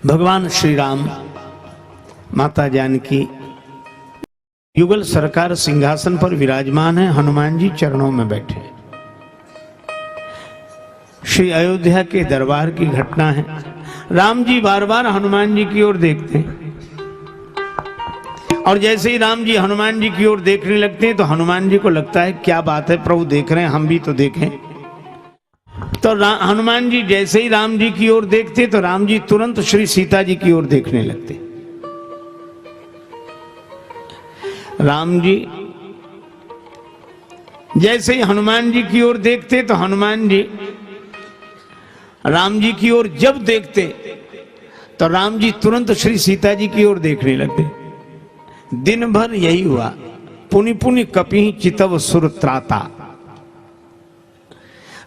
भगवान श्री राम, माता जानकी युगल सरकार सिंहासन पर विराजमान है। हनुमान जी चरणों में बैठे। श्री अयोध्या के दरबार की घटना है। राम जी बार बार हनुमान जी की ओर देखते हैं और जैसे ही राम जी हनुमान जी की ओर देखने लगते हैं तो हनुमान जी को लगता है क्या बात है, प्रभु देख रहे हैं, हम भी तो देखें। तो हनुमान जी जैसे ही राम जी की ओर देखते तो राम जी तुरंत श्री सीता जी की ओर देखने लगते। राम जी जैसे ही हनुमान जी की ओर देखते तो हनुमान जी राम जी की ओर जब देखते तो राम जी तुरंत श्री सीता जी की ओर देखने लगते। दिन भर यही हुआ। पुनि पुनि कपि चितव सुर त्राता।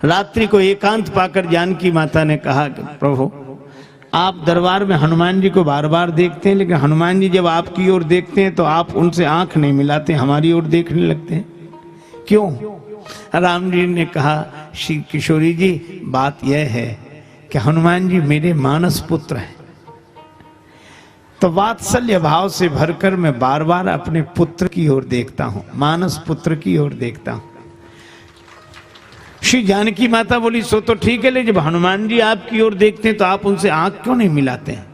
रात्रि को एकांत पाकर जानकी माता ने कहा कि प्रभु आप दरबार में हनुमान जी को बार बार देखते हैं, लेकिन हनुमान जी जब आपकी ओर देखते हैं तो आप उनसे आंख नहीं मिलाते, हमारी ओर देखने लगते हैं, क्यों? राम जी ने कहा श्री किशोरी जी, बात यह है कि हनुमान जी मेरे मानस पुत्र हैं, तो वात्सल्य भाव से भरकर मैं बार बार अपने पुत्र की ओर देखता हूं, मानस पुत्र की ओर देखता हूं। श्री जानकी माता बोली सो तो ठीक है, लेकिन जब हनुमान जी आपकी ओर देखते हैं तो आप उनसे आंख क्यों नहीं मिलाते हैं?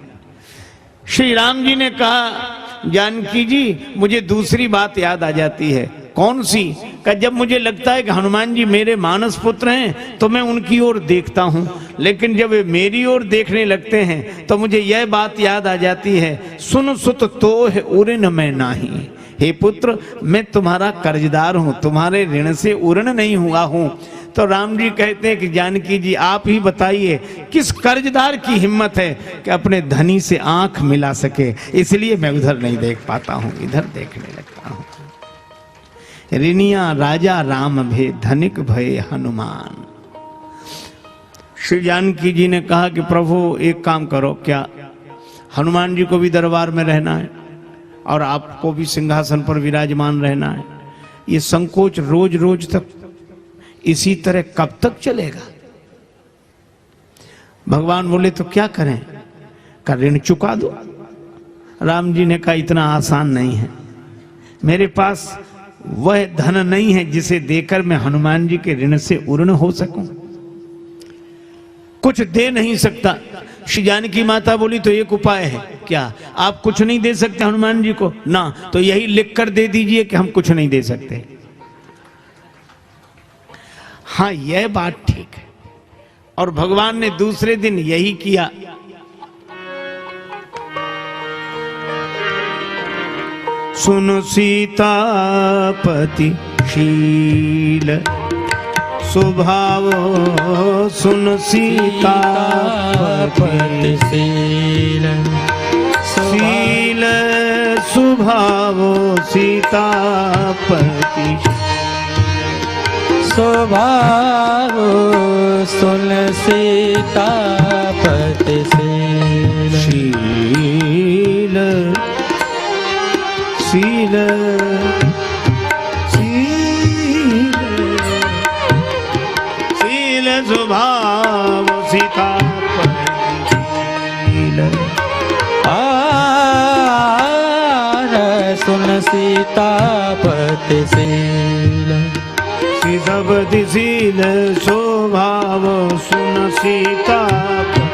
श्री राम जी ने कहा जानकी जी मुझे दूसरी बात याद आ जाती है। कौन सी? कि जब मुझे लगता है कि हनुमान जी मेरे मानस पुत्र हैं तो मैं उनकी ओर देखता हूं, लेकिन जब वे मेरी ओर देखने लगते हैं तो मुझे यह बात याद आ जाती है, सुन सुत तो है उऋण मैं नाही। हे पुत्र, मैं तुम्हारा कर्जदार हूं, तुम्हारे ऋण से उऋण नहीं हुआ हूं। तो राम जी कहते हैं कि जानकी जी आप ही बताइए किस कर्जदार की हिम्मत है कि अपने धनी से आंख मिला सके, इसलिए मैं उधर नहीं देख पाता हूं, इधर देखने लगता हूं। ऋणिया राजा राम भे धनिक भय हनुमान। श्री जानकी जी ने कहा कि प्रभु एक काम करो, क्या हनुमान जी को भी दरबार में रहना है और आपको भी सिंहासन पर विराजमान रहना है? ये संकोच रोज रोज तक इसी तरह कब तक चलेगा? भगवान बोले तो क्या करें? का ऋण चुका दो। राम जी ने कहा इतना आसान नहीं है, मेरे पास वह धन नहीं है जिसे देकर मैं हनुमान जी के ऋण से उऋण हो सकूं, कुछ दे नहीं सकता। श्री जानकी माता बोली तो एक उपाय है। क्या? आप कुछ नहीं दे सकते हनुमान जी को? ना, तो यही लिख कर दे दीजिए कि हम कुछ नहीं दे सकते। हाँ, यह बात ठीक है। और भगवान ने दूसरे दिन यही किया। सुन सीतापति शील स्वभाव, सुन सीतापति शील शील स्वभाव, सीतापति स्वभाव, सुन सीतापति शील शील शील शील शील स्वभाव, सीतापति शील सुन सीतापति शील सीतापति शील स्वभाव, सुन सीतापति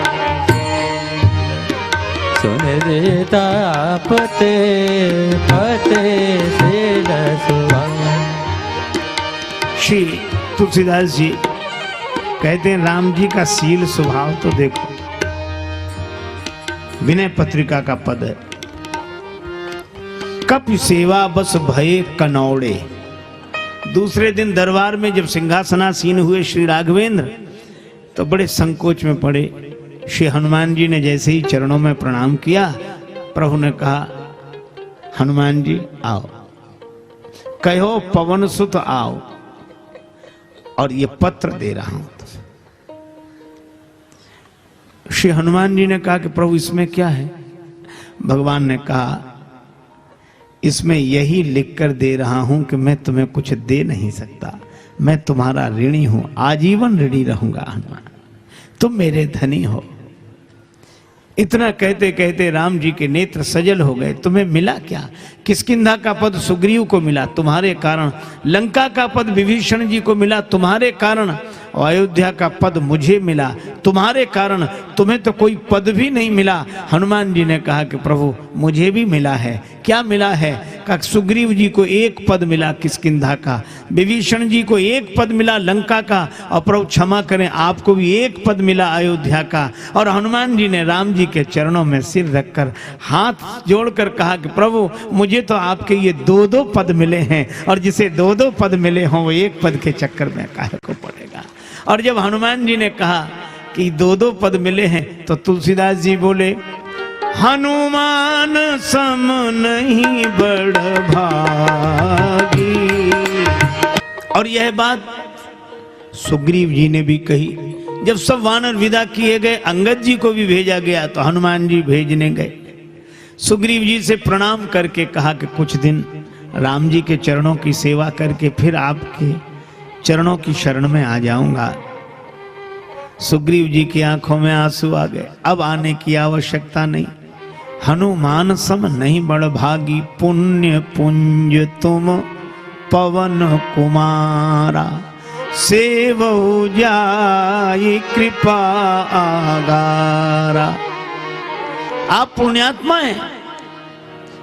सुन सीतापति शील स्वभाव। श्री तुलसीदास जी कहते हैं राम जी का शील स्वभाव तो देखो, विनय पत्रिका का पद है, कपि सेवा बस भये कनौड़े। दूसरे दिन दरबार में जब सिंहासनासीन हुए श्री राघवेंद्र तो बड़े संकोच में पड़े। श्री हनुमान जी ने जैसे ही चरणों में प्रणाम किया, प्रभु ने कहा हनुमान जी आओ, कहो पवन सुत आओ, और ये पत्र दे रहा हूं। श्री हनुमान जी ने कहा कि प्रभु इसमें क्या है? भगवान ने कहा इसमें यही लिखकर दे रहा हूं कि मैं तुम्हें कुछ दे नहीं सकता, मैं तुम्हारा ऋणी हूं, आजीवन ऋणी रहूंगा हनुमान, तुम मेरे धनी हो, इतना कहते कहते राम जी के नेत्र सजल हो गए। तुम्हें मिला क्या? किष्किंधा का पद सुग्रीव को मिला तुम्हारे कारण, लंका का पद विभीषण जी को मिला तुम्हारे कारण, और अयोध्या का पद मुझे मिला तुम्हारे कारण। तुम्हें तो कोई पद भी नहीं मिला। हनुमान जी ने कहा कि प्रभु मुझे भी मिला है। क्या मिला है? कहा सुग्रीव जी को एक पद मिला किष्किंधा का, विभीषण जी को एक पद मिला लंका का, और प्रभु क्षमा करें आपको भी एक पद मिला अयोध्या का। और हनुमान जी ने राम जी के चरणों में सिर रखकर हाथ जोड़कर कहा कि प्रभु मुझे तो आपके ये दो दो पद मिले हैं, और जिसे दो दो पद मिले हों वो एक पद के चक्कर में काहे को पड़ेगा। और जब हनुमान जी ने कहा कि दो दो पद मिले हैं तो तुलसीदास जी बोले, हनुमान सम नहीं बड़ भागी। और यह बात सुग्रीव जी ने भी कही। जब सब वानर विदा किए गए, अंगद जी को भी भेजा गया तो हनुमान जी भेजने गए। सुग्रीव जी से प्रणाम करके कहा कि कुछ दिन राम जी के चरणों की सेवा करके फिर आपके चरणों की शरण में आ जाऊंगा। सुग्रीव जी की आंखों में आंसू आ गए। अब आने की आवश्यकता नहीं। हनुमान सम नहीं बड़ भागी, पुण्य पुंज तुम पवन कुमारा, सेवहु जाई कृपा आगारा। आप पुण्यात्मा हैं,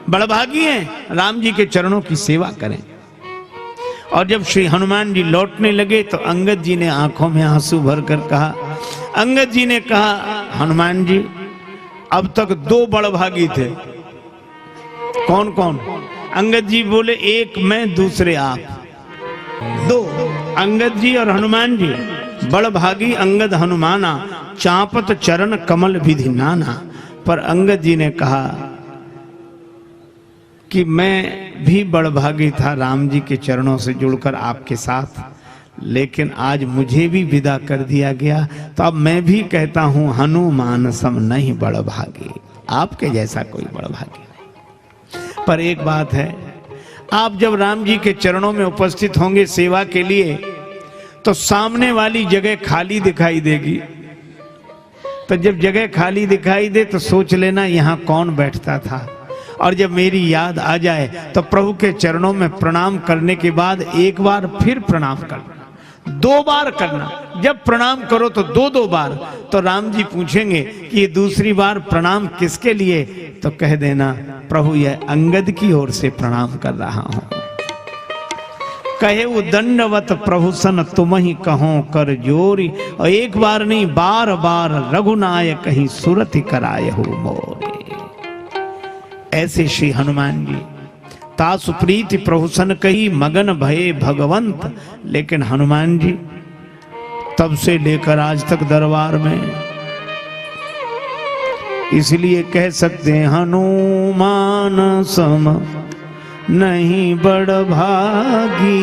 बड़भागी हैं, राम जी के चरणों की सेवा करें। और जब श्री हनुमान जी लौटने लगे तो अंगद जी ने आंखों में आंसू भरकर कहा, अंगद जी ने कहा हनुमान जी अब तक दो बड़भागी थे। कौन कौन? अंगद जी बोले एक मैं दूसरे आप। दो, अंगद जी और हनुमान जी। बड़भागी अंगद हनुमाना, चापत चरण कमल विधि नाना। पर अंगद जी ने कहा कि मैं भी बड़भागी था राम जी के चरणों से जुड़कर आपके साथ, लेकिन आज मुझे भी विदा कर दिया गया, तो अब मैं भी कहता हूं हनुमान सम नहीं बड़भागी। आपके जैसा कोई बड़भागी नहीं। पर एक बात है, आप जब राम जी के चरणों में उपस्थित होंगे सेवा के लिए तो सामने वाली जगह खाली दिखाई देगी। तो जब जगह खाली दिखाई दे तो सोच लेना यहां कौन बैठता था। और जब मेरी याद आ जाए तो प्रभु के चरणों में प्रणाम करने के बाद एक बार फिर प्रणाम करना, दो बार करना। जब प्रणाम करो तो दो दो बार। तो राम जी पूछेंगे कि ये दूसरी बार प्रणाम किसके लिए? तो कह देना प्रभु यह अंगद की ओर से प्रणाम कर रहा हूं। कहे वो दंडवत प्रभु सन तुम ही कहो कर जोरी, और एक बार नहीं बार बार रघुनायक ही सुरति कराए हो मोरे। ऐसे श्री हनुमान जी तासु प्रीति प्रभु सन कही मगन भये भगवंत। लेकिन हनुमान जी तब से लेकर आज तक दरबार में, इसलिए कह सकते हैं हनुमान सम नहीं बड़ भागी।